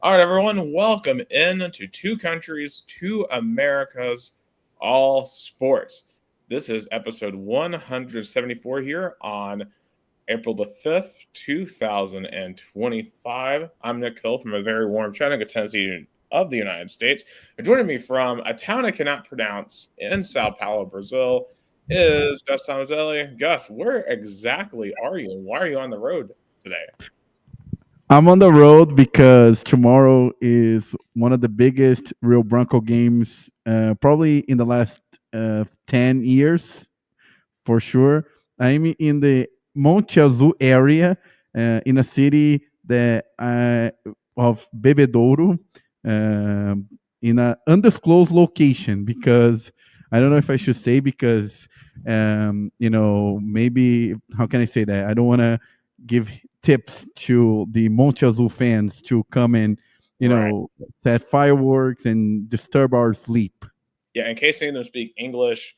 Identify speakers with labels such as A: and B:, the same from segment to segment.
A: All right, everyone, welcome in to Two Countries, Two Americas, All Sports. This is episode 174 here on April the 5th, 2025. I'm Nick Hill from a very warm Chattanooga, Tennessee of the United States. And joining me from a town I cannot pronounce in Sao Paulo, Brazil, is Gus Tomazelli. Gus, where exactly are you and why are you on the road today?
B: I'm on the road because tomorrow is one of the biggest real Branco games, probably in the last 10 years, for sure. I'm in the Monte Azul area, in a city that of Bebedouro, in an undisclosed location because I don't know if I should say because maybe how can I say that? I don't want to give tips to the Monte Azul fans to come and
A: Right.
B: set fireworks and disturb our sleep.
A: Yeah, in case any of them speak English,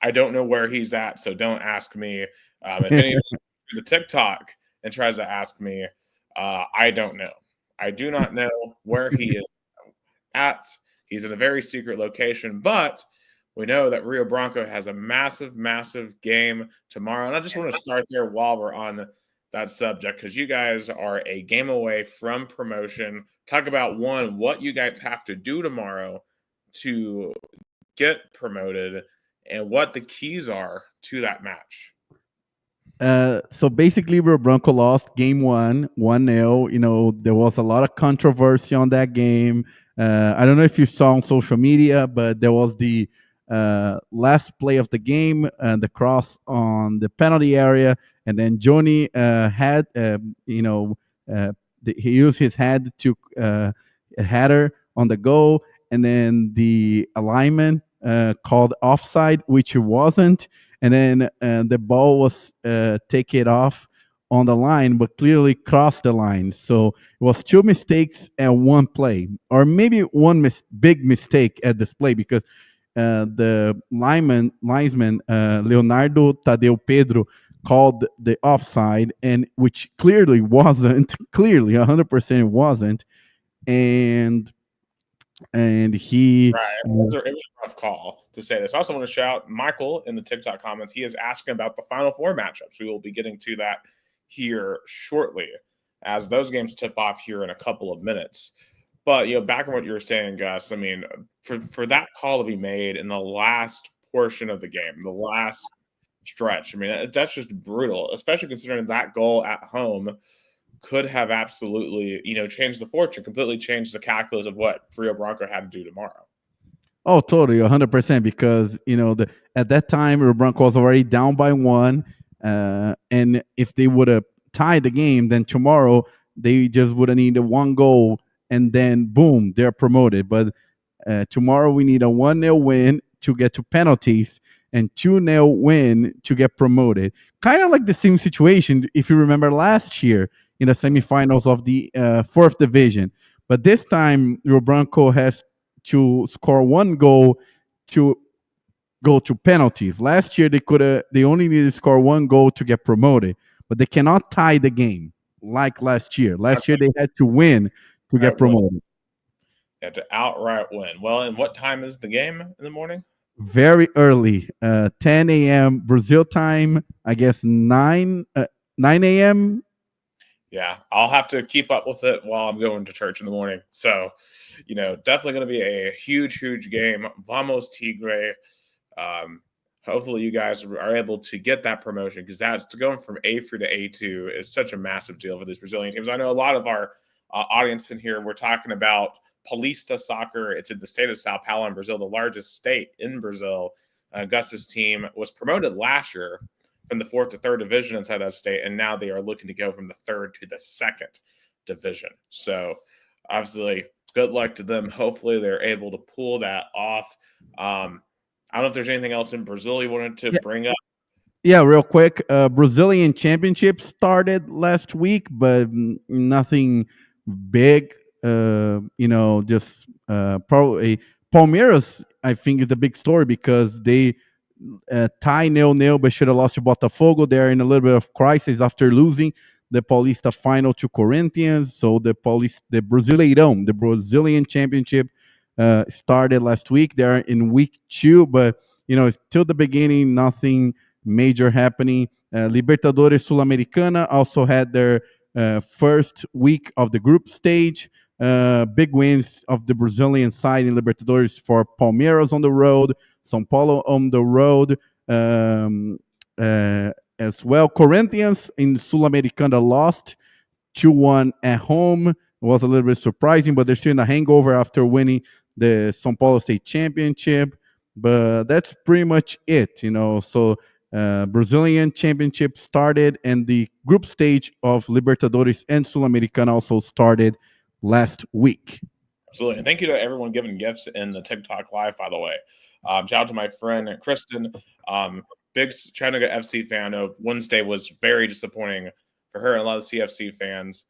A: I don't know where he's at, so don't ask me. If any of you the TikTok and tries to ask me, I don't know. I do not know where he is at. He's in a very secret location, but we know that Rio Branco has a massive, massive game tomorrow. And I just want to start there while we're on that subject because you guys are a game away from promotion. Talk about one, what you guys have to do tomorrow to get promoted and what the keys are to that match.
B: So basically, Rio Branco lost game 1-0. There was a lot of controversy on that game. I don't know if you saw on social media, but there was the last play of the game, the cross on the penalty area, and then Johnny had, he used his head to a header on the goal, and then the alignment called offside, which it wasn't, and then the ball was taken off on the line, but clearly crossed the line. So it was two mistakes and one play, or maybe one big mistake at this play because the linesman Leonardo Tadeu Pedro called the offside, and which clearly wasn't, clearly 100% wasn't, and he
A: Right. It was a rough call to say this. I also want to shout Michael in the TikTok comments. He is asking about the Final Four matchups. We will be getting to that here shortly as those games tip off here in a couple of minutes. But back on what you were saying, Gus. I mean, for that call to be made in the last portion of the game, the last stretch. I mean, that's just brutal, especially considering that goal at home could have absolutely, changed the fortune, completely changed the calculus of what Rio Branco had to do tomorrow.
B: Oh, totally, 100%. Because at that time, Rio Branco was already down by one, and if they would have tied the game, then tomorrow they just would have needed one goal, and then boom, they're promoted. But tomorrow we need a 1-0 win to get to penalties and 2-0 win to get promoted. Kind of like the same situation if you remember last year in the semifinals of the fourth division. But this time, Rio Branco has to score one goal to go to penalties. Last year they only needed to score one goal to get promoted, but they cannot tie the game like last year. Last year they had to win to get
A: Outright win.
B: promoted.
A: You have to outright win. Well, and what time is the game in the morning?
B: Very early, 10 a.m. Brazil time. I guess 9 a.m.
A: Yeah, I'll have to keep up with it while I'm going to church in the morning. So, definitely going to be a huge, huge game. Vamos Tigre. Hopefully, you guys are able to get that promotion because that's going from A3 to A2 is such a massive deal for these Brazilian teams. I know a lot of our audience in here, we're talking about Paulista soccer. It's in the state of Sao Paulo in Brazil, the largest state in Brazil. Gus's team was promoted last year from the fourth to third division inside that state, and now they are looking to go from the third to the second division. So, obviously, good luck to them. Hopefully, they're able to pull that off. I don't know if there's anything else in Brazil you wanted to
B: Yeah,
A: bring up.
B: yeah, real quick. Brazilian Championship started last week, but nothing big. Just probably Palmeiras. I think is the big story because they tie 0-0, but should have lost to Botafogo. They're in a little bit of crisis after losing the Paulista final to Corinthians. So the Brasileirão, the Brazilian Championship, started last week. They're in week 2, but till the beginning, nothing major happening. Libertadores Sul-Americana also had their first week of the group stage. Big wins of the Brazilian side in Libertadores for Palmeiras on the road, São Paulo on the road, as well. Corinthians in Sul-Americana lost 2-1 at home. It was a little bit surprising, but they're still in a hangover after winning the São Paulo State Championship. But that's pretty much it, So Brazilian Championship started, and the group stage of Libertadores and Sul-Americana also started last week.
A: Absolutely. And thank you to everyone giving gifts in the TikTok live, by the way. Shout out to my friend Kristen, big Chattanooga FC fan. Of Wednesday was very disappointing for her and a lot of CFC fans.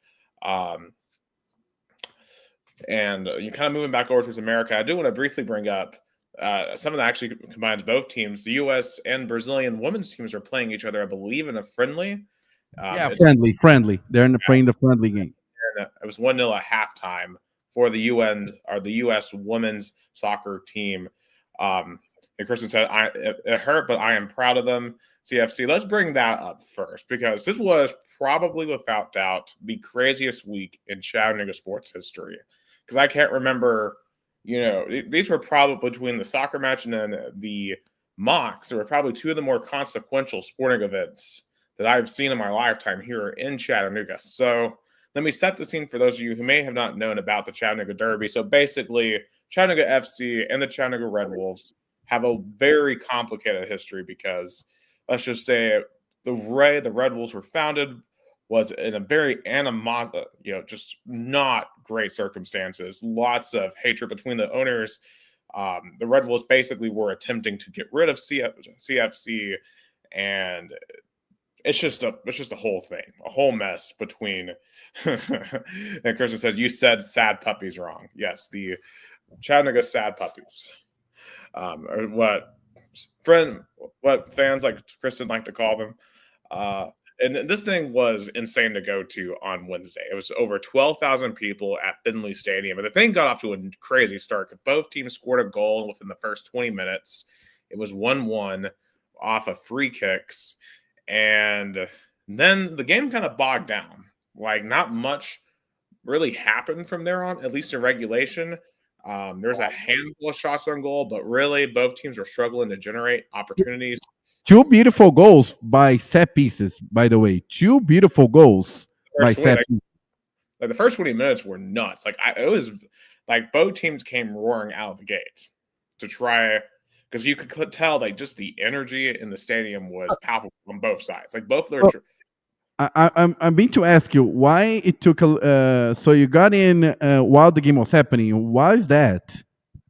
A: And you kind of moving back over towards America, I do want to briefly bring up something that actually combines both teams. The U.S. and Brazilian women's teams are playing each other, I believe, in a friendly.
B: Friendly. They're playing the friendly game.
A: It was 1-0 at halftime for the U.S. women's soccer team. And Kristen said, it hurt, but I am proud of them. CFC, let's bring that up first, because this was probably, without doubt, the craziest week in Chattanooga sports history. Because I can't remember, these were probably, between the soccer match and then the mocks, there were probably two of the more consequential sporting events that I've seen in my lifetime here in Chattanooga. So let me set the scene for those of you who may have not known about the Chattanooga Derby. So basically, Chattanooga FC and the Chattanooga Red Wolves have a very complicated history, because let's just say the Red Wolves were founded was in a very just not great circumstances. Lots of hatred between the owners. The Red Wolves basically were attempting to get rid of CFC, and it's just a whole thing, a whole mess between. And Christian said, "You said sad puppies wrong." Yes, the Chattanooga sad puppies, or what fans like Kristen like to call them. And this thing was insane to go to on Wednesday. It was over 12,000 people at Finley Stadium. And the thing got off to a crazy start. Both teams scored a goal within the first 20 minutes. It was 1-1 off of free kicks. And then the game kind of bogged down. Like, not much really happened from there on, at least in regulation. There's a handful of shots on goal, but really both teams were struggling to generate opportunities.
B: Two beautiful goals by set pieces, by the way. Two beautiful goals by set pieces.
A: Like the first 20 minutes were nuts. It was like both teams came roaring out of the gate to try, because you could tell just the energy in the stadium was palpable on both sides. Like both of their.
B: I'm being to ask you why it took so you got in while the game was happening. Why is that?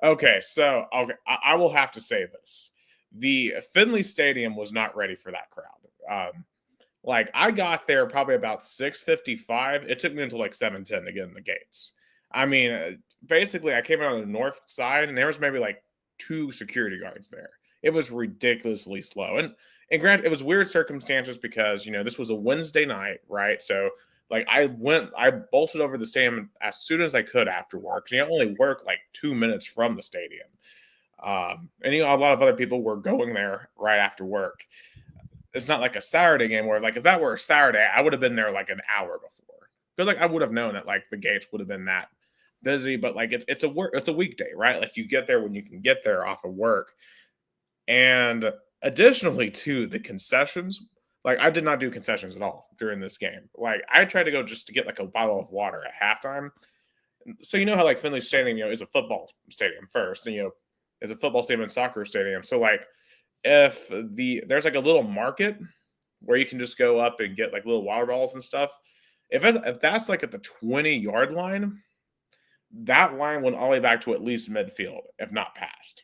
A: Okay, so I will have to say this. The Finley Stadium was not ready for that crowd. I got there probably about 6:55. It took me until 7:10 to get in the gates. I mean, basically, I came out on the north side, and there was maybe 2 security guards there. It was ridiculously slow. And granted, it was weird circumstances because, this was a Wednesday night, right? So, I bolted over the stadium as soon as I could after work. You only work 2 minutes from the stadium. And a lot of other people were going there right after work. It's not like a Saturday game where if that were a Saturday, I would have been there an hour before, because I would have known that the gates would have been that busy. But it's a weekday, right? You get there when you can get there off of work. And additionally, too, the concessions. I did not do concessions at all during this game. I tried to go just to get a bottle of water at halftime. So how Finley Stadium, is a football stadium first, and is a football stadium and soccer stadium. So if there's a little market where you can just go up and get little water balls and stuff. If that's at the 20-yard line, that line went all the way back to at least midfield, if not past.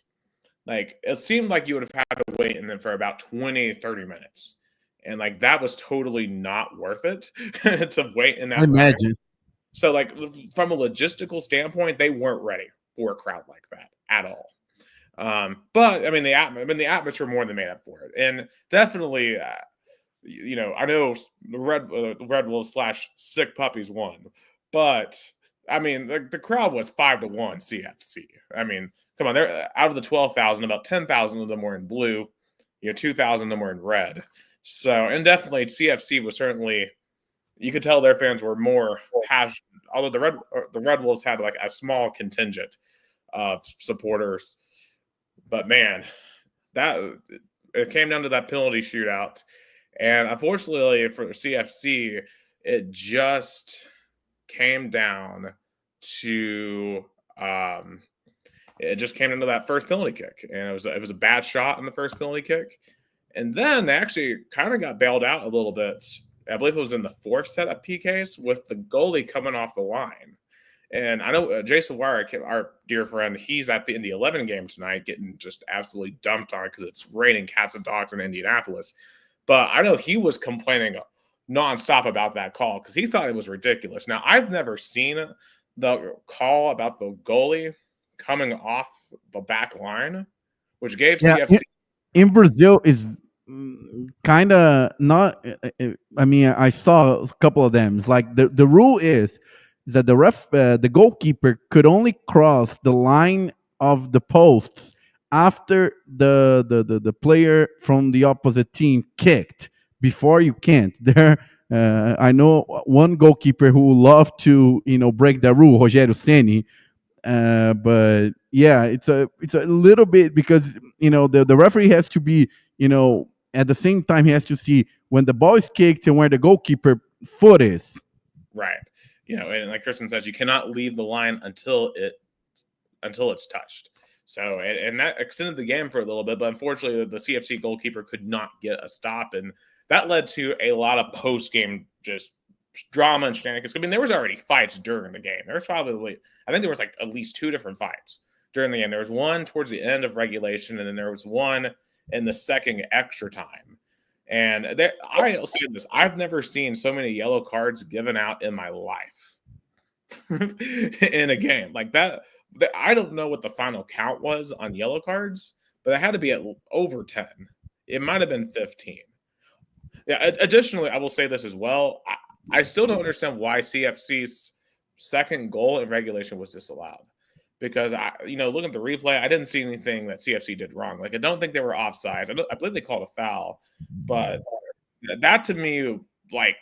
A: It seemed like you would have had to wait and then for about 20, 30 minutes. And that was totally not worth it to wait in that.
B: I imagine.
A: Line. So from a logistical standpoint, they weren't ready for a crowd like that at all. But I mean, the atmosphere more than made up for it. And definitely I know the Red Wolves / Sick Puppies won, but I mean the crowd was 5-1 CFC. I mean, come on, they're out of the 12,000, about 10,000 of them were in blue, 2,000 of them were in red. So, and definitely CFC was certainly, you could tell their fans were more passionate. Although the Red Wolves had like a small contingent of supporters, but man, that it came down to that penalty shootout, and unfortunately for CFC, it just came down to it just came into that first penalty kick, and it was a bad shot in the first penalty kick, and then they actually kind of got bailed out a little bit. I believe it was in the fourth set of PKs with the goalie coming off the line. And I know Jason Wire, our dear friend, he's at the Indy 11 game tonight, getting just absolutely dumped on because it's raining cats and dogs in Indianapolis. But I know he was complaining nonstop about that call because he thought it was ridiculous. Now, I've never seen the call about the goalie coming off the back line, which gave
B: Yeah,
A: CFC.
B: in Brazil is kind of not. I mean, I saw a couple of them. It's like the rule is that the goalkeeper could only cross the line of the posts after the player from the opposite team kicked. Before you can't. There, I know one goalkeeper who loved to break the rule, Rogério Ceni. But yeah, it's a little bit because the referee has to be at the same time he has to see when the ball is kicked and where the goalkeeper foot is.
A: Right. And like Kristen says, you cannot leave the line until it's touched. So, and that extended the game for a little bit, but unfortunately, the CFC goalkeeper could not get a stop, and that led to a lot of post-game just drama and shenanigans. I mean, there was already fights during the game. There was probably, I think there was like at least 2 different fights during the game. There was one towards the end of regulation, and then there was one in the second extra time. And I'll say this: I've never seen so many yellow cards given out in my life in a game like that. I don't know what the final count was on yellow cards, but it had to be at over 10. It might have been 15. Yeah. Additionally, I will say this as well. I still don't understand why CFC's second goal in regulation was disallowed. Because looking at the replay, I didn't see anything that CFC did wrong. Like, I don't think they were offsides. I believe they called a foul, but that to me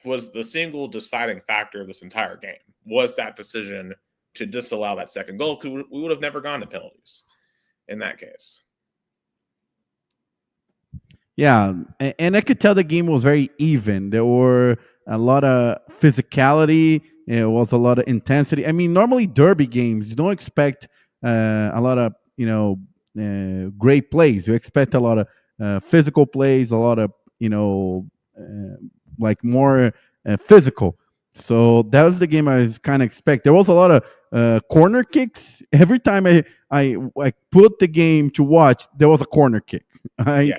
A: was the single deciding factor of this entire game. Was that decision to disallow that second goal, because we would have never gone to penalties in that case.
B: Yeah, and I could tell the game was very even. There were a lot of physicality. It was a lot of intensity. I mean, normally derby games, you don't expect a lot of great plays. You expect a lot of physical plays, a lot of like more physical. So that was the game I was kind of expect. There was a lot of corner kicks. Every time I put the game to watch, there was a corner kick. I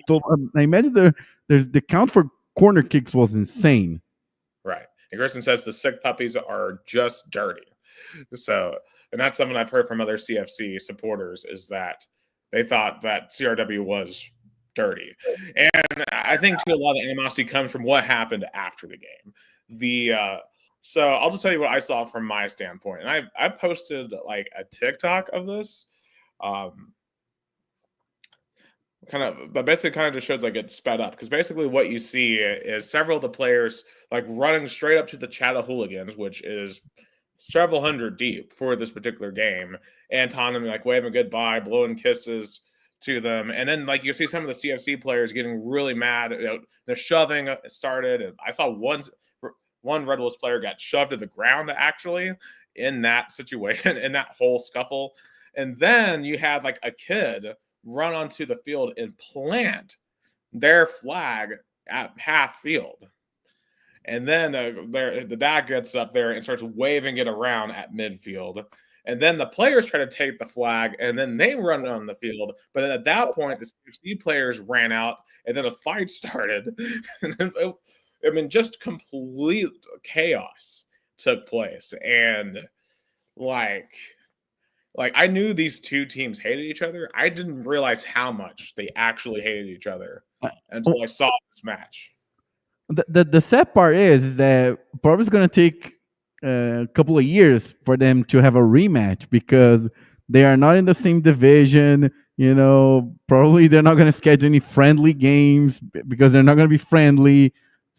B: imagine there's the count for corner kicks was insane.
A: Right. And Kristen says the Sick Puppies are just dirty. So, and that's something I've heard from other CFC supporters, is that they thought that CRW was dirty. And I think too, a lot of the animosity comes from what happened after the game. So I'll just tell you what I saw from my standpoint. And I posted like a TikTok of this. But basically kind of just shows like it's sped up, because basically what you see is several of the players like running straight up to the Chatahooligans, which is several hundred deep for this particular game, and taunting, like waving goodbye, blowing kisses to them. And then like you see some of the CFC players getting really mad. The shoving started, and I saw one Red Wolves player got shoved to the ground actually in that situation, in that whole scuffle. And then you had like a kid run onto the field and plant their flag at half field. And then the dad gets up there and starts waving it around at midfield. And then the players try to take the flag, and then they run on the field. But then at that point, the CFC players ran out, and then a fight started. I mean, just complete chaos took place. And like I knew these two teams hated each other. I didn't realize how much they actually hated each other until I saw this match.
B: The sad part is that probably it's going to take a couple of years for them to have a rematch because they are not in the same division. Probably they're not going to schedule any friendly games because they're not going to be friendly.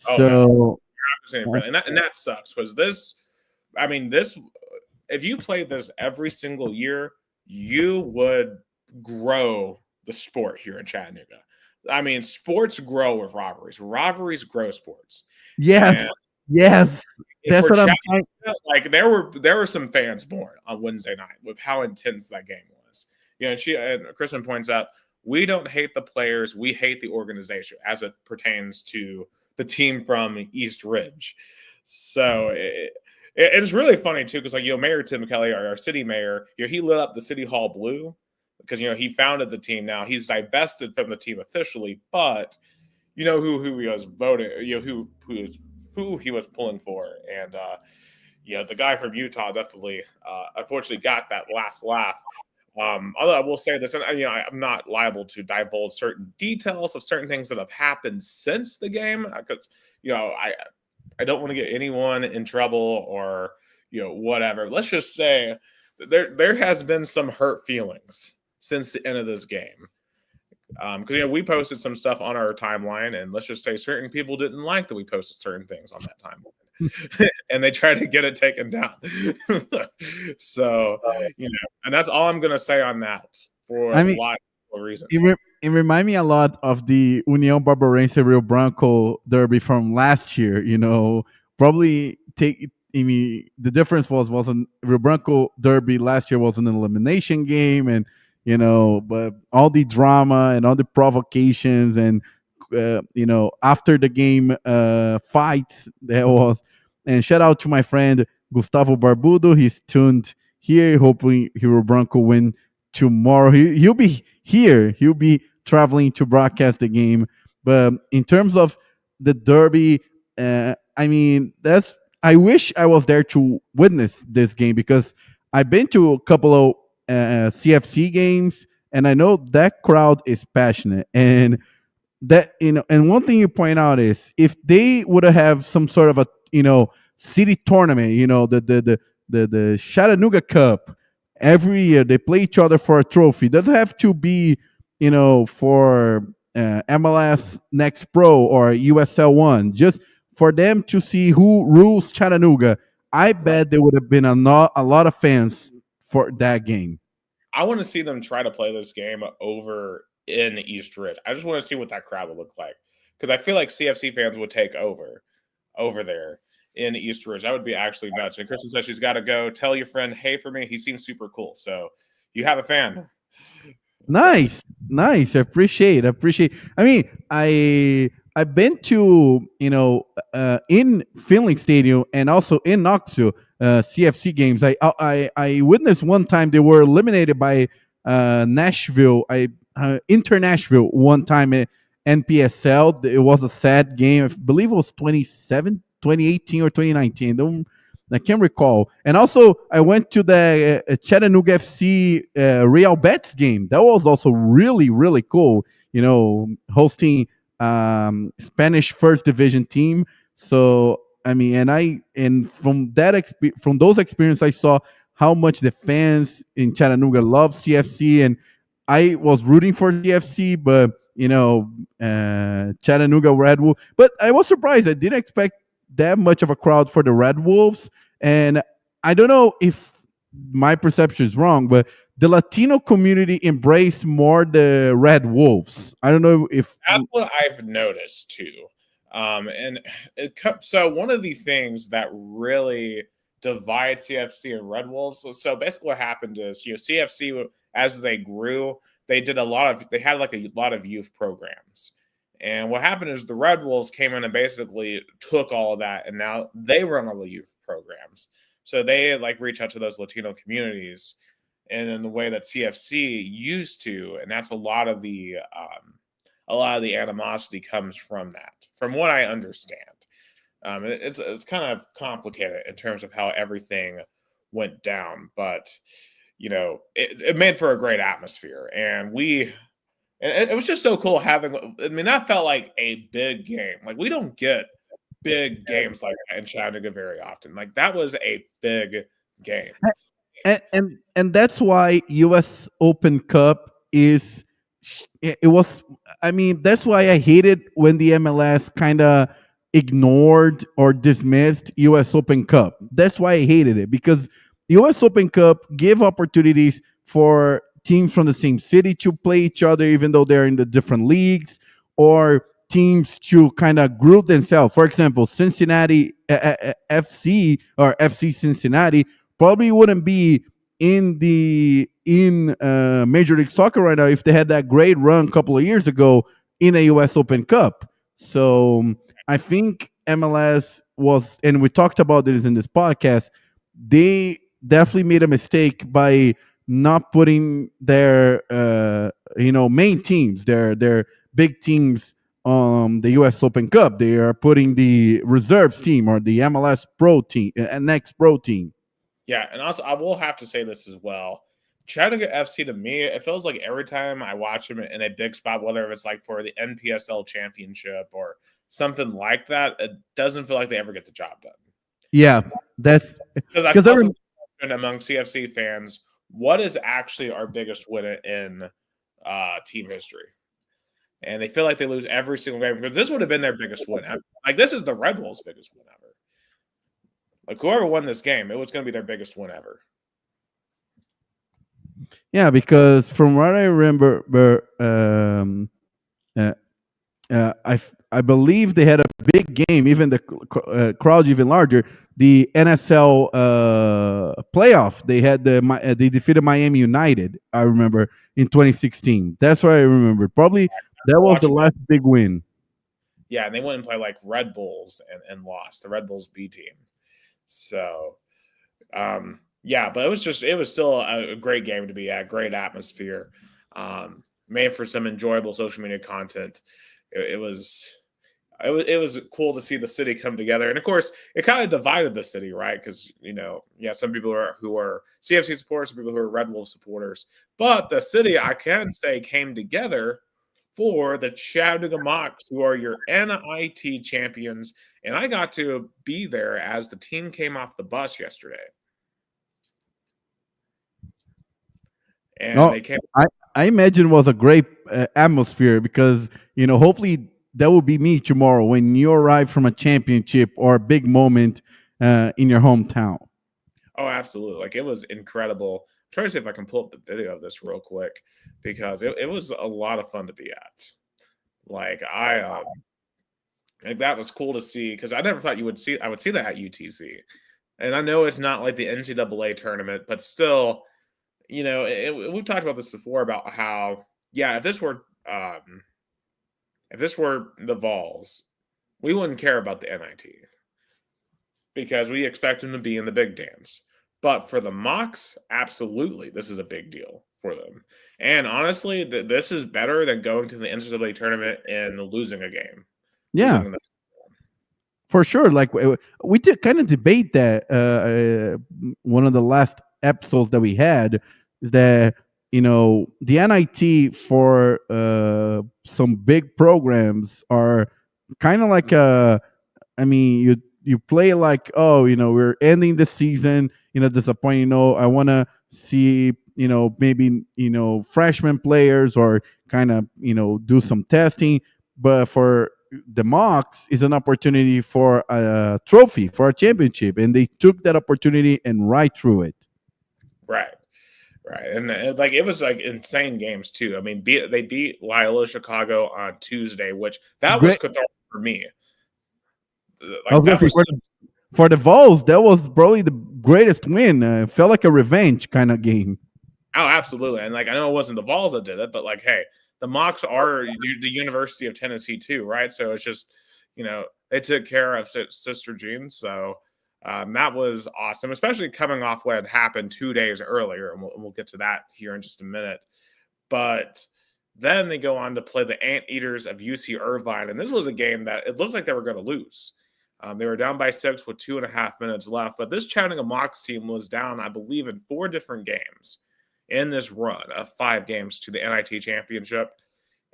A: Oh no,
B: So
A: saying friendly, and that sucks because this. I mean, this. If you played this every single year, you would grow the sport here in Chattanooga. I mean, sports grow with rivalries. Rivalries grow sports,
B: yes,
A: and
B: yes, that's
A: for
B: what I'm trying.
A: Chattanooga, like there were some fans born on Wednesday night with how intense that game was. And Kristen points out we don't hate the players, we hate the organization as it pertains to the team from East Ridge. So it's really funny too because Mayor Tim Kelly, our city mayor, he lit up the city hall blue because he founded the team. Now he's divested from the team officially, but who he was voting, who he was pulling for, and the guy from Utah definitely, unfortunately, got that last laugh. Although I will say this, and I'm not liable to divulge certain details of certain things that have happened since the game, because I don't want to get anyone in trouble or whatever. Let's just say that there has been some hurt feelings since the end of this game. Because we posted some stuff on our timeline, and let's just say certain people didn't like that we posted certain things on that timeline, and they tried to get it taken down. So, and that's all I'm gonna say on that for
B: I
A: a
B: mean,
A: lot of reasons.
B: it remind me a lot of the União Barbarense Rio Branco derby from last year. Probably take. I mean, the difference wasn't Rio Branco derby last year was an elimination game, and but all the drama and all the provocations and after the game fights there was. And shout out to my friend Gustavo Barbudo. He's tuned here, hoping Rio Branco win tomorrow. He'll be here. He'll be traveling to broadcast the game. But in terms of the derby, I mean, that's. I wish I was there to witness this game because I've been to a couple of CFC games, and I know that crowd is passionate. And and one thing you point out is if they would have some sort of a city tournament, the Chattanooga Cup every year they play each other for a trophy. It doesn't have to be for MLS Next Pro or USL One. Just for them to see who rules Chattanooga. I
A: Right.
B: bet there would have been a lot of fans for that game.
A: I want to see them try to play this game over in East Ridge. I just want to see what that crowd would look like because I feel like CFC fans would take over there in East Ridge. That would be actually nuts. And Kristen says she's got to go. Tell your friend, hey, for me, he seems super cool. So you have a fan.
B: Nice, nice. Appreciate. I mean, I've been to in Finley Stadium and also in Knoxville CFC games. I witnessed one time they were eliminated by Nashville. Inter Nashville one time at NPSL. It was a sad game. I believe it was 2018 or 2019. I can't recall. And also, I went to the Chattanooga FC Real Betis game. That was also really, really cool. Hosting Spanish First Division team. So I mean, and from those experiences, I saw how much the fans in Chattanooga love CFC, and I was rooting for CFC, but Chattanooga Red Wolf. But I was surprised. I didn't expect that much of a crowd for the Red Wolves. And I don't know if my perception is wrong, but the Latino community embraced more the Red Wolves. I don't know if
A: That's what I've noticed too. And so one of the things that really divides CFC and Red Wolves. So basically, what happened is CFC as they grew, they had like a lot of youth programs. And what happened is the Red Wolves came in and basically took all of that, and now they run all the youth programs. So they like reach out to those Latino communities, and in the way that CFC used to, and that's a lot of the animosity comes from that, from what I understand. It's kind of complicated in terms of how everything went down, but it made for a great atmosphere, and it was just so cool having. I mean, that felt like a big game. Like we don't get big games like that in Chattanooga very often. Like that was a big game.
B: And that's why US Open Cup is it was, I mean, that's why I hated when the MLS kind of ignored or dismissed US Open Cup. That's why I hated it, because US Open Cup give opportunities for teams from the same city to play each other even though they're in the different leagues, or teams to kind of group themselves. For example, Cincinnati FC or FC Cincinnati probably wouldn't be in Major League Soccer right now if they had that great run a couple of years ago in a US Open Cup. So I think MLS was, and we talked about this in this podcast, they definitely made a mistake by not putting their main teams, their big teams, the US Open Cup. They are putting the reserves team or the MLS Pro team, next Pro team.
A: Yeah, and also I will have to say this as well. Chattanooga FC to me, it feels like every time I watch them in a big spot, whether it's like for the NPSL championship or something like that, it doesn't feel like they ever get the job done.
B: Yeah, that's
A: because I
B: because
A: saw some among CFC fans, what is actually our biggest win in team history? And they feel like they lose every single game because this would have been their biggest win ever. Like this is the Red Bulls' biggest win ever. Like whoever won this game, it was going to be their biggest win ever.
B: Yeah, because from what I remember, uh, I believe they had a big game, even the crowd even larger. The NSL playoff, they defeated Miami United. I remember in 2016. That's what I remember. Probably that was the last big win.
A: Yeah, and they went and played like Red Bulls and lost the Red Bulls B team. So, yeah, but it was still a great game to be at, great atmosphere, made for some enjoyable social media content. It was cool to see the city come together, and of course, it kind of divided the city, right? Because some people who are CFC supporters, some people who are Red Wolves supporters, but the city, I can say, came together for the Chattanooga Mocs, who are your NIT champions, and I got to be there as the team came off the bus yesterday. And they came.
B: I imagine it was a great atmosphere because hopefully that will be me tomorrow when you arrive from a championship or a big moment in your hometown.
A: Oh, absolutely! Like it was incredible. I'm trying to see if I can pull up the video of this real quick because it was a lot of fun to be at. Like that was cool to see because I never thought I would see that at UTC, and I know it's not like the NCAA tournament, but still, we've talked about this before about how if this were the Vols, we wouldn't care about the NIT because we expect them to be in the big dance. But for the Mocs, absolutely, this is a big deal for them. And honestly, this is better than going to the NCAA tournament and losing a game.
B: Yeah, for sure. Like we did kind of debate that one of the last episodes that we had is that the NIT for some big programs are kind of like I mean, you play like, oh, we're ending the season, disappointing. I want to see, maybe freshman players or kind of do some testing. But for the Mocs is an opportunity for a trophy, for a championship, and they took that opportunity and right through it.
A: Right. And like it was like insane games too. I mean, they beat Loyola Chicago on Tuesday, which that was cathartic for me.
B: Like that was for the Vols, that was probably the greatest win. Felt like a revenge kind of game.
A: Oh, absolutely. And like I know it wasn't the Vols that did it, but like, hey, the Mocs are the University of Tennessee too, right? So it's just, they took care of Sister Jean. So that was awesome, especially coming off what had happened 2 days earlier, and we'll get to that here in just a minute. But then they go on to play the Anteaters of UC Irvine, and this was a game that it looked like they were going to lose. They were down by 6 with 2.5 minutes left, but this Chattanooga Mocs team was down, I believe, in 4 different games in this run of 5 games to the NIT championship.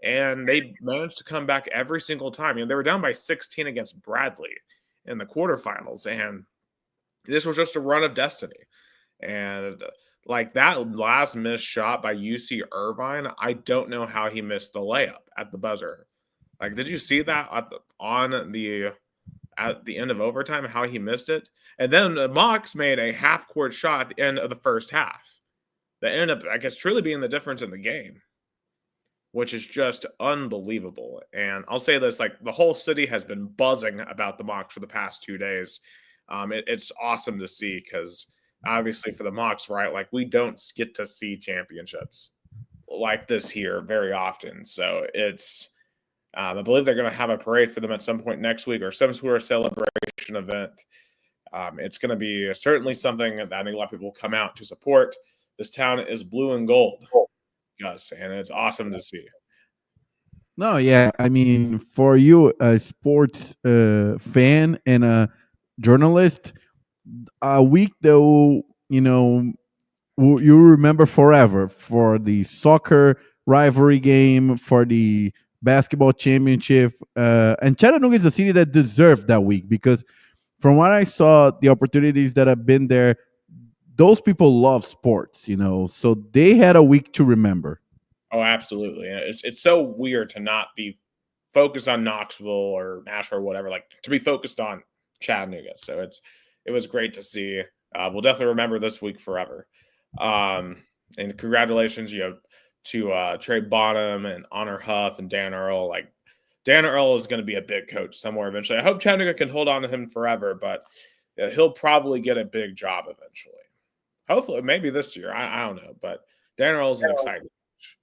A: And they managed to come back every single time. They were down by 16 against Bradley. in the quarterfinals, and this was just a run of destiny. And like that last missed shot by UC Irvine, I don't know how he missed the layup at the buzzer. Like, did you see that at the end of overtime? How he missed it, and then Mox made a half court shot at the end of the first half that ended up, I guess, truly being the difference in the game, which is just unbelievable. And I'll say this: like the whole city has been buzzing about the Mox for the past 2 days. It's awesome to see because obviously for the Mox, right? Like we don't get to see championships like this here very often. So it's, I believe they're going to have a parade for them at some point next week or some sort of celebration event. It's going to be certainly something that I think a lot of people will come out to support. This town is blue and gold, Gus, and it's awesome to see.
B: No, yeah. I mean, for you, a sports fan and a journalist, a week though, you remember forever for the soccer rivalry game, for the basketball championship. And Chattanooga is a city that deserved that week because, from what I saw, the opportunities that have been there, those people love sports, so they had a week to remember.
A: Oh, absolutely. And it's so weird to not be focused on Knoxville or Nashville or whatever, like to be focused on Chattanooga. So it was great to see. We'll definitely remember this week forever. And congratulations, to Trey Bonham and Honor Huff and Dan Earl. Like Dan Earl is going to be a big coach somewhere eventually. I hope Chattanooga can hold on to him forever, but he'll probably get a big job eventually. Hopefully, maybe this year. I don't know, but Dan Earl is an exciting coach.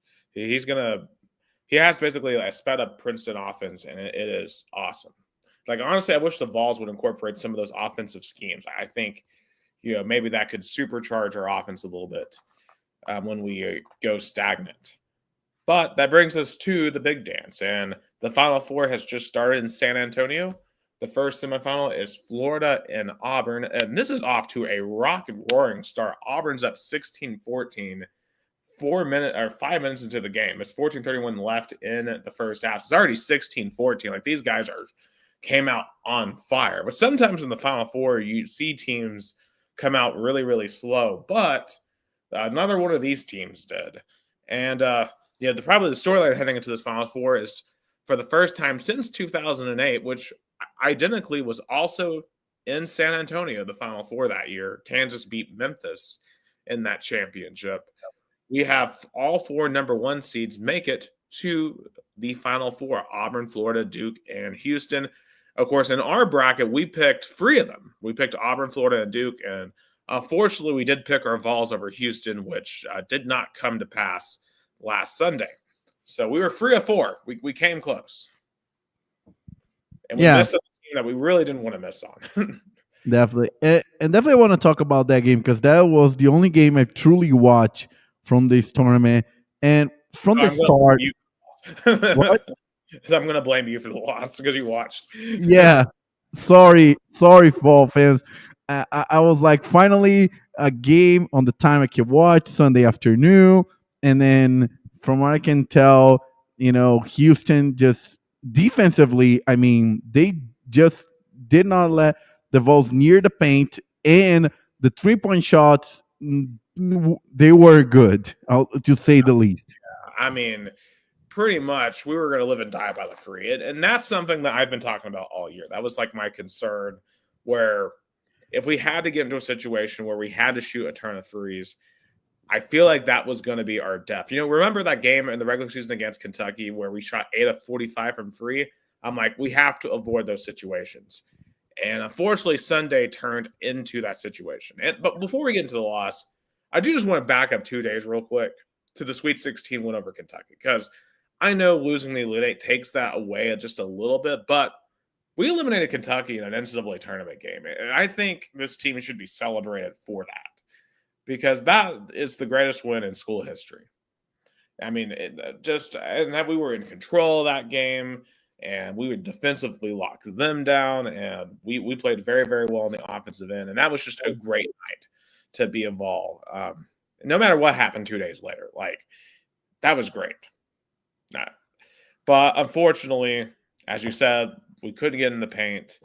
A: He has basically a sped up Princeton offense, and it is awesome. Like honestly, I wish the Vols would incorporate some of those offensive schemes. I think maybe that could supercharge our offense a little bit when we go stagnant. But that brings us to the big dance, and the Final Four has just started in San Antonio. The first semifinal is Florida and Auburn, and this is off to a rocket roaring start. Auburn's up 16-14. 5 minutes into the game. It's 14:31 left in the first half. It's already 16-14. Like these guys came out on fire. But sometimes in the Final Four, you see teams come out really, really slow. But another one of these teams did. And probably the storyline heading into this Final Four is for the first time since 2008, which identically was also in San Antonio, the Final Four that year. Kansas beat Memphis in that championship. We have all four number one seeds make it to the Final Four: Auburn, Florida, Duke, and Houston. Of course, in our bracket, we picked three of them. We picked Auburn, Florida, and Duke. And unfortunately, we did pick our Vols over Houston, which did not come to pass last Sunday. So we were 3 of 4. We came close. And we missed a team that we really didn't want to miss on.
B: Definitely. And definitely want to talk about that game because that was the only game I truly watched from this tournament. And from the start.
A: What? So I'm going to blame you for the loss because you watched.
B: Yeah. Sorry, Fall fans. I was like, finally, a game on the time I could watch Sunday afternoon. And then from what I can tell, Houston just defensively, I mean, they just did not let the Vols near the paint, and the 3-point shots, they were good, to say the least.
A: I mean, pretty much we were going to live and die by the free. And that's something that I've been talking about all year. That was like my concern, where if we had to get into a situation where we had to shoot a ton of threes, I feel like that was going to be our death. Remember that game in the regular season against Kentucky where we shot 8 of 45 from three? I'm like, we have to avoid those situations. And unfortunately, Sunday turned into that situation. But before we get into the loss, I do just want to back up 2 days real quick to the Sweet 16 win over Kentucky, because I know losing the Elite Eight takes that away just a little bit, but we eliminated Kentucky in an NCAA tournament game. And I think this team should be celebrated for that, because that is the greatest win in school history. I mean, and that we were in control of that game, and we would defensively lock them down, and we played very, very well on the offensive end, and that was just a great night to be involved. No matter what happened 2 days later, like that was great. But unfortunately, as you said, we couldn't get in the paint,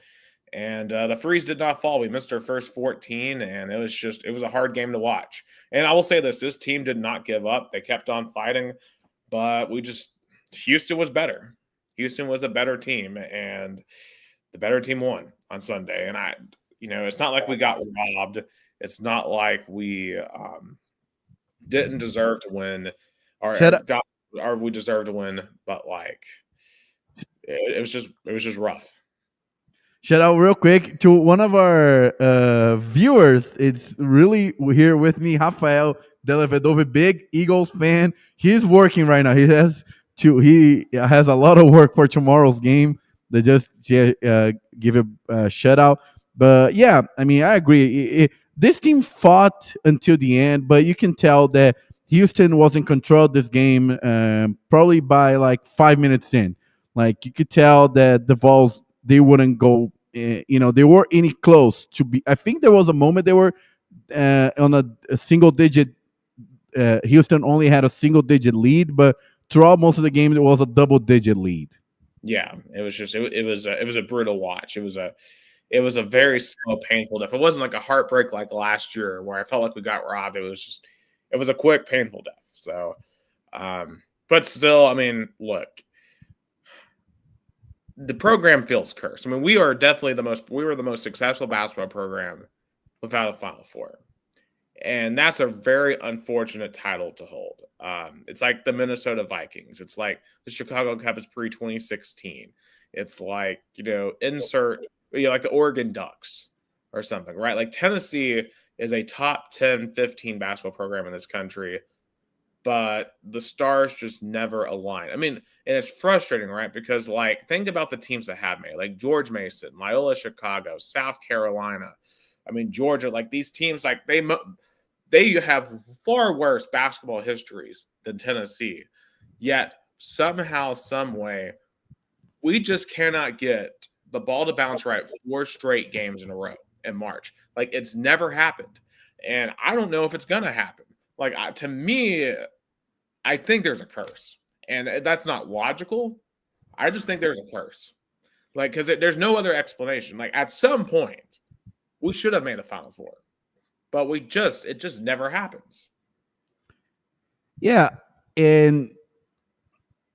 A: And the freeze did not fall. We missed our first 14, and it was a hard game to watch. And I will say this team did not give up. They kept on fighting, but Houston was better. Houston was a better team, and the better team won on Sunday. And it's not like we got robbed. It's not like we didn't deserve to win,
B: Shout out,
A: or we deserved to win, but like it was just rough.
B: shout out real quick to one of our viewers. It's really here with me, Rafael Delavedove, big Eagles fan. He's working right now. He has a lot of work for tomorrow's game. They just give a shout out. But yeah, I mean, I agree. This team fought until the end, but you can tell that Houston was in control of this game probably by like 5 minutes in. Like you could tell that the Vols they wouldn't go. They weren't any close to be. I think there was a moment they were on a single digit. Houston only had a single digit lead, but throughout most of the game, it was a double digit lead.
A: Yeah, it was a brutal watch. It was a very slow, painful death. It wasn't like a heartbreak like last year where I felt like we got robbed. It was a quick, painful death. So, but still, I mean, look, the program feels cursed. I mean, we were the most successful basketball program without a Final Four. And that's a very unfortunate title to hold. It's like the Minnesota Vikings. It's like the Chicago Cubs pre-2016. It's like, like the Oregon Ducks or something, right? Like Tennessee is a top 10, 15 basketball program in this country, but the stars just never align. I mean, and it's frustrating, right? Because like, think about the teams that have made, like George Mason, Loyola Chicago, South Carolina. I mean, Georgia, like these teams, like they have far worse basketball histories than Tennessee. Yet somehow, some way, we just cannot get the ball to bounce right 4 straight games in a row in March. Like it's never happened. And I don't know if it's going to happen. Like to me, I think there's a curse. And that's not logical. I just think there's a curse. Like, because there's no other explanation. Like at some point, we should have made a Final Four. But it just never happens.
B: Yeah, and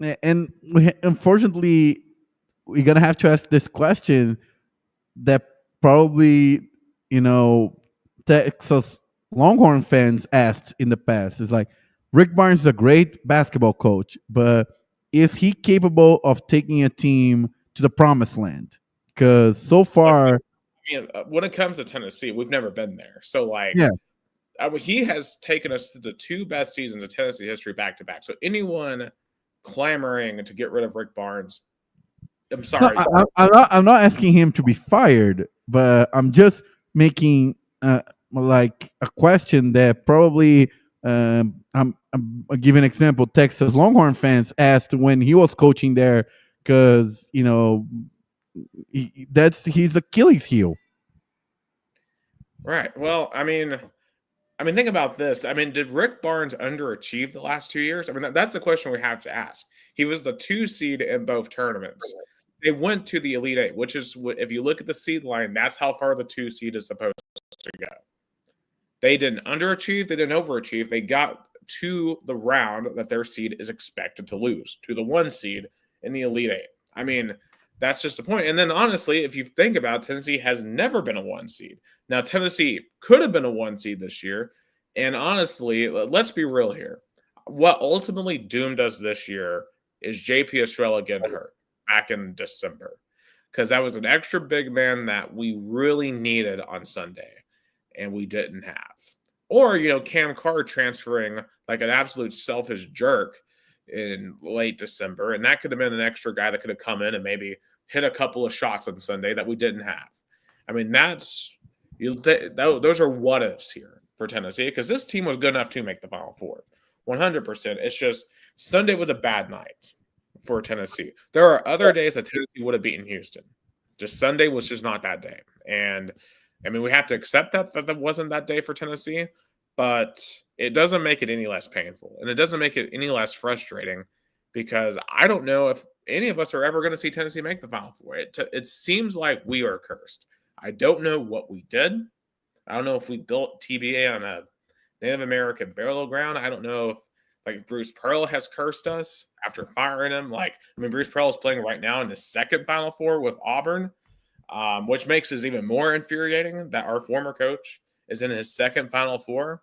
B: unfortunately, we're gonna have to ask this question that probably Texas Longhorn fans asked in the past. It's like Rick Barnes is a great basketball coach, but is he capable of taking a team to the promised land? Because so far,
A: when it comes to Tennessee, we've never been there. So, like,
B: yeah,
A: he has taken us to the 2 best seasons of Tennessee history back to back. So, anyone clamoring to get rid of Rick Barnes, I'm sorry.
B: no, I'm not asking him to be fired, but I'm just making like a question that probably I'm giving an example. Texas Longhorn fans asked when he was coaching there because that's his Achilles heel.
A: Right. Well, think about this. I mean, did Rick Barnes underachieve the last 2 years? I mean, that's the question we have to ask. He was the 2 seed in both tournaments. They went to the Elite Eight, which is, if you look at the seed line, that's how far the 2 seed is supposed to go. They didn't underachieve. They didn't overachieve. They got to the round that their seed is expected to lose, to the 1 seed in the Elite Eight. I mean, that's just the point. And then, honestly, if you think about it, Tennessee has never been a 1 seed. Now, Tennessee could have been a 1 seed this year. And honestly, let's be real here. What ultimately doomed us this year is JP Estrella getting hurt back in December, because that was an extra big man that we really needed on Sunday, and we didn't have. Or, Cam Carr transferring like an absolute selfish jerk in late December, and that could have been an extra guy that could have come in and maybe hit a couple of shots on Sunday that we didn't have. I mean, those are what ifs here for Tennessee, because this team was good enough to make the Final Four, 100%. It's just Sunday was a bad night for Tennessee. There are other days that Tennessee would have beaten Houston. Just Sunday was just not that day, and I mean, we have to accept that wasn't that day for Tennessee, but it doesn't make it any less painful, and it doesn't make it any less frustrating, because I don't know if any of us are ever going to see Tennessee make the Final Four. It seems like we are cursed. I don't know what we did. I don't know if we built TBA on a Native American burial ground. I don't know if like Bruce Pearl has cursed us after firing him. Like, I mean, Bruce Pearl is playing right now in his second Final Four with Auburn, which makes it even more infuriating that our former coach is in his second Final Four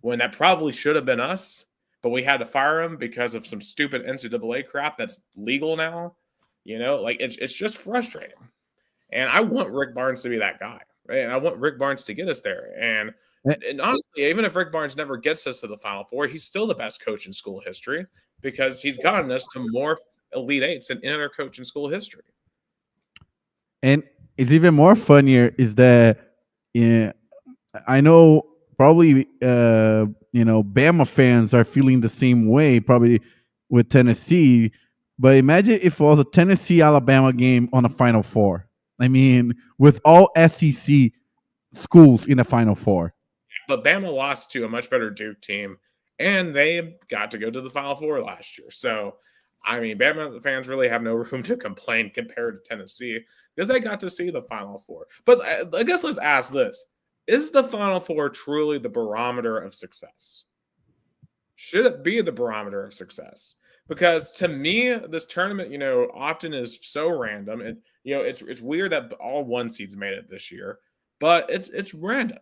A: when that probably should have been us, but we had to fire him because of some stupid NCAA crap that's legal now. You know, like it's just frustrating. And I want Rick Barnes to be that guy, right? And I want Rick Barnes to get us there. And honestly, even if Rick Barnes never gets us to the Final Four, he's still the best coach in school history because he's gotten us to more Elite Eights than any other coach in school history.
B: And it's even more funnier is that uh, I know probably Bama fans are feeling the same way probably with Tennessee, but imagine if it was a Tennessee Alabama game on a Final Four. I mean, with all SEC schools in the Final Four.
A: But Bama lost to a much better Duke team, and they got to go to the Final Four last year. So, I mean, Bama fans really have no room to complain compared to Tennessee because they got to see the Final Four. But I guess let's ask this. Is the Final Four truly the barometer of success? Should it be the barometer of success? Because to me, this tournament, often is so random, and it's weird that all one seeds made it this year, but it's random.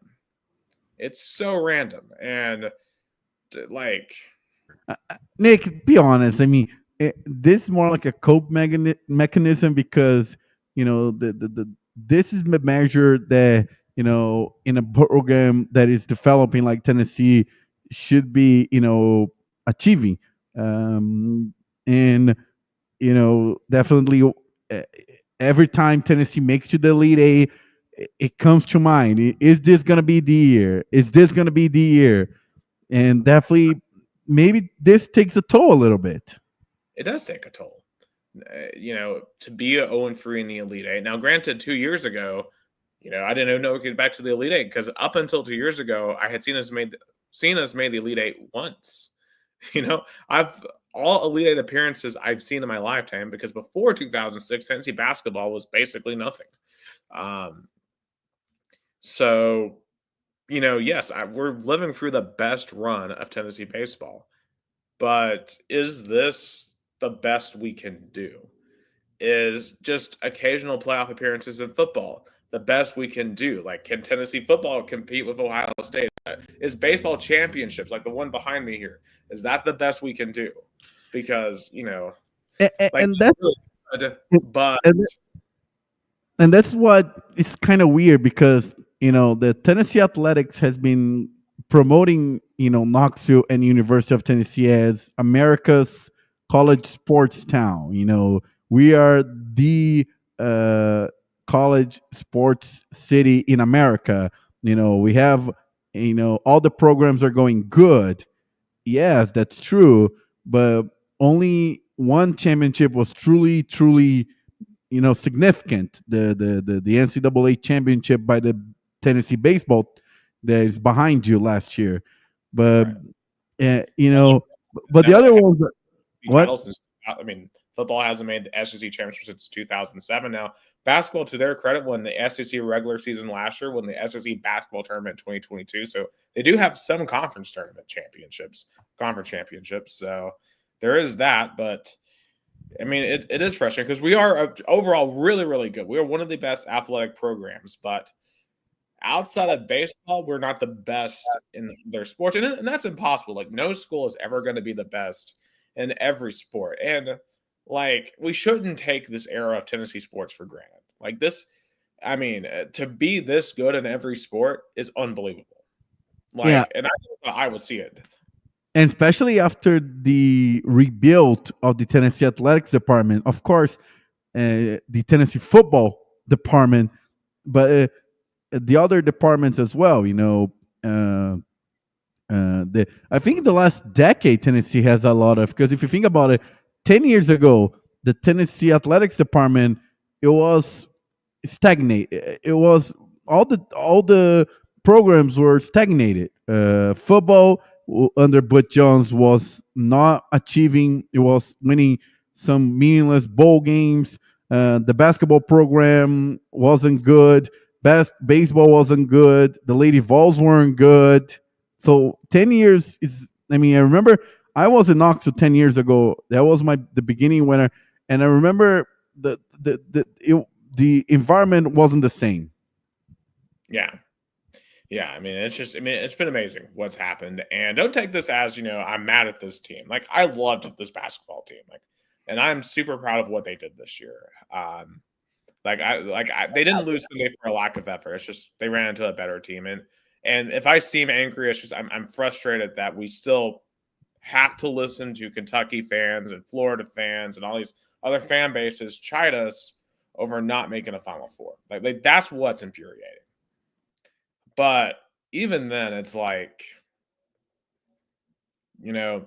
A: It's so random, and like
B: Nick, be honest. I mean, this is more like a cope mechanism because this is the measure that in a program that is developing like Tennessee should be achieving, and definitely uh, every time Tennessee makes to the Elite Eight, it comes to mind. Is this gonna be the year? Is this gonna be the year? And definitely maybe this takes a toll a little bit.
A: it does take a toll. To be a 0-3 in the Elite Eight. Now, granted, 2 years ago, I didn't even know we could get back to the Elite Eight because up until 2 years ago, I had seen us made the Elite Eight once. I've all Elite Eight appearances I've seen in my lifetime because before 2006, Tennessee basketball was basically nothing. So, yes, we're living through the best run of Tennessee baseball, but is this the best we can do? Is just occasional playoff appearances in football the best we can do? Like, can Tennessee football compete with Ohio State? Is baseball championships, like the one behind me here, is that the best we can do? Because, like,
B: And that's
A: really good, but
B: and, and that's what is kind of weird because the Tennessee Athletics has been promoting Knoxville and University of Tennessee as America's college sports town. We are the college sports city in America. We have all the programs are going good. Yes, that's true, but only one championship was truly significant. The NCAA championship by the Tennessee baseball that is behind you last year, but
A: right.
B: you know, but the
A: Never
B: other
A: had
B: ones,
A: the
B: what?
A: title since. I mean, football hasn't made the SEC championship since 2007. Now, basketball, to their credit, won the SEC regular season last year, won the SEC basketball tournament in 2022. So they do have some conference conference championships. So there is that, but I mean, it is frustrating because we are overall really, really good. We are one of the best athletic programs, but outside of baseball, we're not the best in their sports, and that's impossible. Like, no school is ever going to be the best in every sport, and like, we shouldn't take this era of Tennessee sports for granted. Like this, I mean, to be this good in every sport is unbelievable.
B: Yeah,
A: Like, and I would see it.
B: and especially after the rebuild of the Tennessee athletics department, of course, the Tennessee football department, but the other departments as well. I think in the last decade, Tennessee has a lot of, because if you think about it, 10 years ago, the Tennessee athletics department, it was stagnate. It was all the programs were stagnated. Football under Butch Jones was not achieving. It was winning some meaningless bowl games. The basketball program wasn't good. baseball wasn't good. The Lady Vols weren't good. So 10 years is. I mean, I remember I was in Knoxville 10 years ago. That was the beginning when and I remember the environment wasn't the same.
A: Yeah. Yeah, I mean, it's been amazing what's happened. And don't take this as, I'm mad at this team. Like, I loved this basketball team. Like, and I'm super proud of what they did this year. They didn't lose today for a lack of effort. It's just they ran into a better team. And if I seem angry, it's just I'm frustrated that we still have to listen to Kentucky fans and Florida fans and all these other fan bases chide us over not making a Final Four. Like that's what's infuriating. But even then, it's like, you know,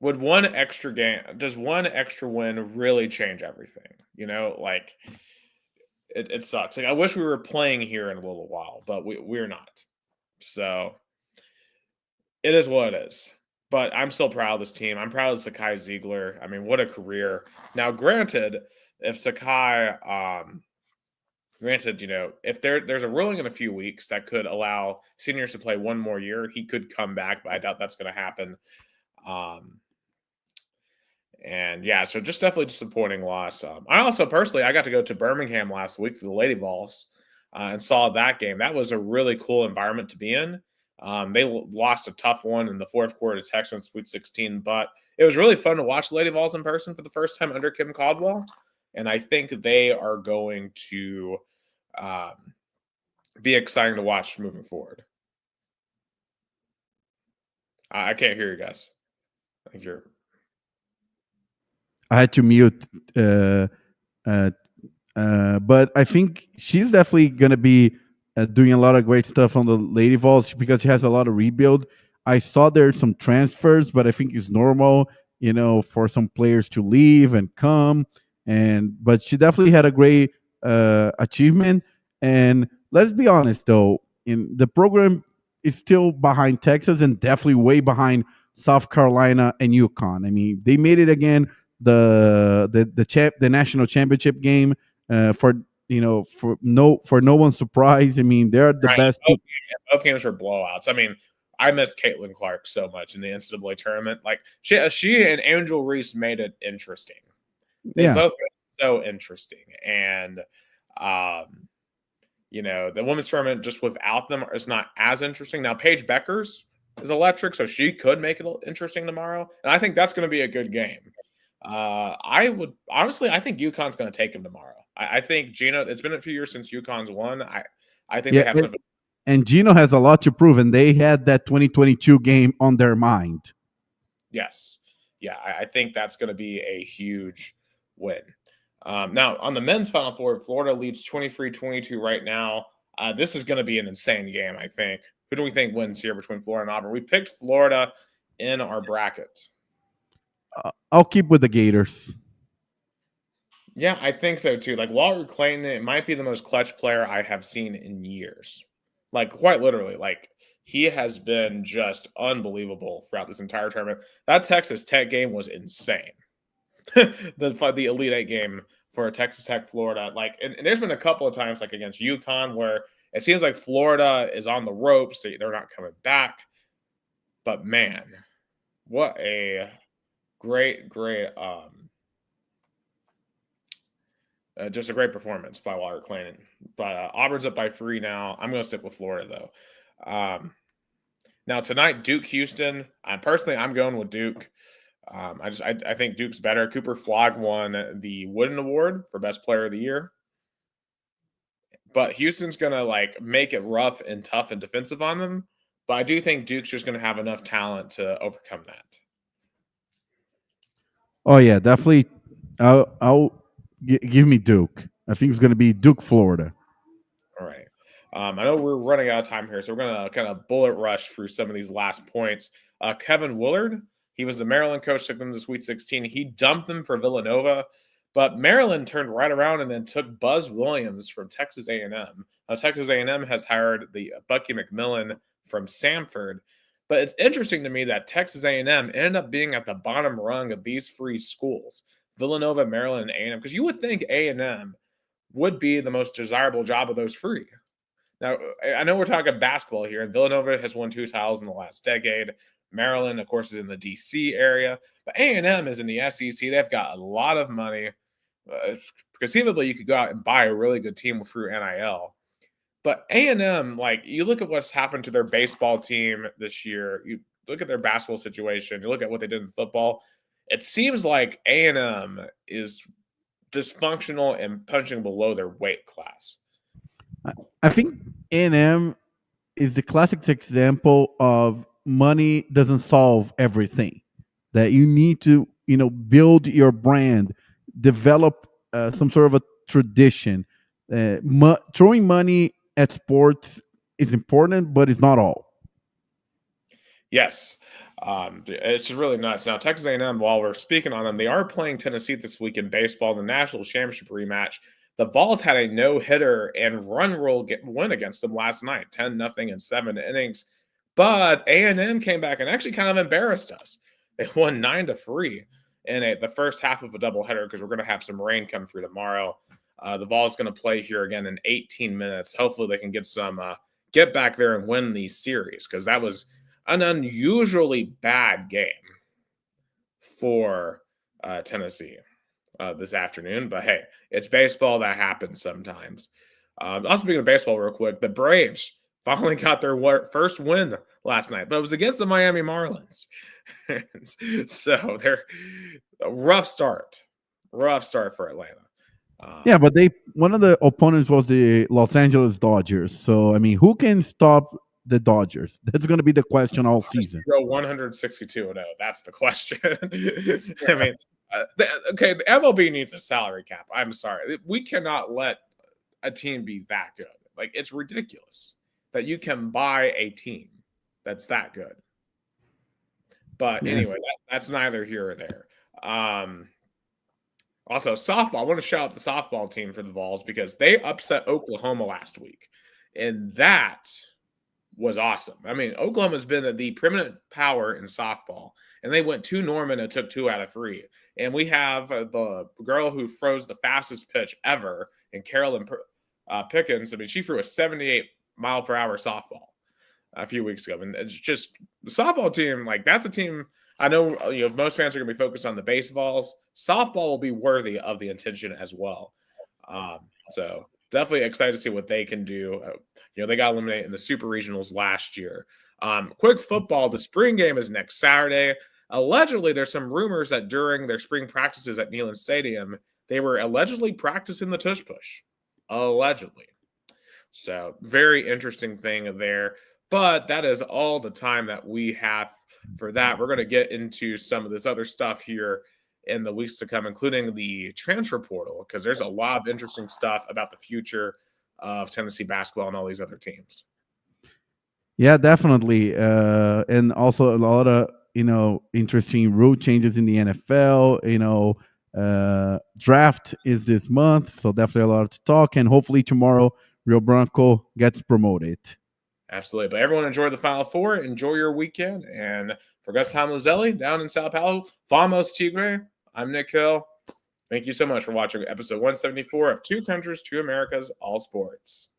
A: would one extra game, does one extra win really change everything? Like it sucks. Like I wish we were playing here in a little while, but we're not. So it is what it is. But I'm still proud of this team. I'm proud of Sakai Ziegler. I mean, what a career. Now, granted, if Sakai granted, if there's a ruling in a few weeks that could allow seniors to play one more year, he could come back, but I doubt that's going to happen. And yeah, so just definitely disappointing loss. I also personally, I got to go to Birmingham last week for the Lady Vols and saw that game. That was a really cool environment to be in. They lost a tough one in the fourth quarter to Texans Sweet 16, but it was really fun to watch the Lady Vols in person for the first time under Kim Caldwell. And I think they are going to be exciting to watch moving forward. I can't hear you guys. I think you're.
B: I had to mute, but I think she's definitely going to be doing a lot of great stuff on the Lady Vols because she has a lot of rebuild. I saw there's some transfers, but I think it's normal, for some players to leave and come. But she definitely had a great achievement. And let's be honest, though, in the program is still behind Texas and definitely way behind South Carolina and UConn. I mean, they made it again the national championship game for no one's surprise. I mean, they're the
A: Right.
B: best.
A: Both games were blowouts. I mean, I missed Caitlin Clark so much in the NCAA tournament. Like she and Angel Reese made it interesting. They both made it so interesting. And the women's tournament just without them is not as interesting. Now Paige Beckers is electric, so she could make it interesting tomorrow. And I think that's going to be a good game. I think UConn's going to take him tomorrow. I think Gino. It's been a few years since UConn's won. I think they have something.
B: And Gino has a lot to prove, and they had that 2022 game on their mind.
A: Yes, yeah, I think that's going to be a huge win. Now on the men's Final Four, Florida leads 23-22 right now. This is going to be an insane game. I think. Who do we think wins here between Florida and Auburn? We picked Florida in our bracket.
B: I'll keep with the Gators.
A: Yeah, I think so too. Like Walter Clayton, it might be the most clutch player I have seen in years. Like quite literally, like he has been just unbelievable throughout this entire tournament. That Texas Tech game was insane. the Elite Eight game for Texas Tech, Florida. Like, and there's been a couple of times, like against UConn, where it seems like Florida is on the ropes. They're not coming back. But man, what a great just a great performance by Walter Clayton. But Auburn's up by 3 now. I'm going to stick with Florida, though. Now, tonight, Duke, Houston. Personally, I'm going with Duke. I think Duke's better. Cooper Flog won the Wooden Award for Best Player of the Year. But Houston's going to, make it rough and tough and defensive on them. But I do think Duke's just going to have enough talent to overcome that.
B: Oh, yeah, definitely. I'll give me Duke. I think it's going to be Duke, Florida.
A: All right. I know we're running out of time here, so we're going to kind of bullet rush through some of these last points. Kevin Willard, he was the Maryland coach, took them to Sweet 16. He dumped them for Villanova, but Maryland turned right around and then took Buzz Williams from Texas A&M. Texas A&M has hired the Bucky McMillan from Samford, but it's interesting to me that Texas A&M ended up being at the bottom rung of these three schools, Villanova, Maryland, and A&M, because you would think A&M would be the most desirable job of those three. Now, I know we're talking basketball here, and Villanova has won 2 titles in the last decade. Maryland, of course, is in the DC area, but A&M is in the SEC. They've got a lot of money. Conceivably, you could go out and buy a really good team through NIL. But A&M, like, you look at what's happened to their baseball team this year. You look at their basketball situation. You look at what they did in football. It seems like A&M is dysfunctional and punching below their weight class.
B: I think A&M is the classic example of money doesn't solve everything. That you need to, build your brand, develop some sort of a tradition. Throwing money at sports is important, but it's not all.
A: Yes. It's really nuts. Now, Texas A&M, while we're speaking on them, they are playing Tennessee this week in baseball, the national championship rematch. The Vols had a no-hitter and run rule win against them last night, 10-0 in 7 innings. But A&M came back and actually kind of embarrassed us. They won 9-3 in the first half of a doubleheader because we're going to have some rain come through tomorrow. The Vols going to play here again in 18 minutes. Hopefully, they can get back there and win these series because that was an unusually bad game for Tennessee this afternoon. But hey, it's baseball. That happens sometimes. Also, speaking of baseball, real quick, the Braves finally got their first win last night, but it was against the Miami Marlins. So they're a rough start for Atlanta.
B: Yeah, but one of the opponents was the Los Angeles Dodgers. So I mean, who can stop the Dodgers? That's going to be the question all season.
A: Go 162-0. That's the question. I mean, okay, the MLB needs a salary cap. I'm sorry, we cannot let a team be that good. Like, it's ridiculous that you can buy a team that's that good. But anyway, that's neither here or there. Also, softball. I want to shout out the softball team for the Vols because they upset Oklahoma last week, and that was awesome. I mean, Oklahoma's been the preeminent power in softball, and they went to Norman and took 2 out of 3. And we have the girl who throws the fastest pitch ever, and Carolyn Pickens. I mean, she threw a 78-mile-per-hour softball a few weeks ago, and it's just the softball team. Like, that's a team. I know most fans are going to be focused on the baseballs. Softball will be worthy of the attention as well. So definitely excited to see what they can do. They got eliminated in the Super Regionals last year. Quick football, the spring game is next Saturday. Allegedly, there's some rumors that during their spring practices at Neyland Stadium, they were allegedly practicing the tush push. Allegedly. So very interesting thing there. But that is all the time that we have for that. We're going to get into some of this other stuff here in the weeks to come, including the transfer portal, because there's a lot of interesting stuff about the future of Tennessee basketball and all these other teams.
B: Yeah, definitely. And also a lot of, interesting rule changes in the NFL. Draft is this month, so definitely a lot to talk. And hopefully tomorrow, Rio Branco gets promoted.
A: Absolutely. But everyone enjoy the Final Four. Enjoy your weekend. And for Gus Tomazelli down in Sao Paulo, Vamos Tigre, I'm Nick Hill. Thank you so much for watching episode 174 of Two Countries, Two Americas, All Sports.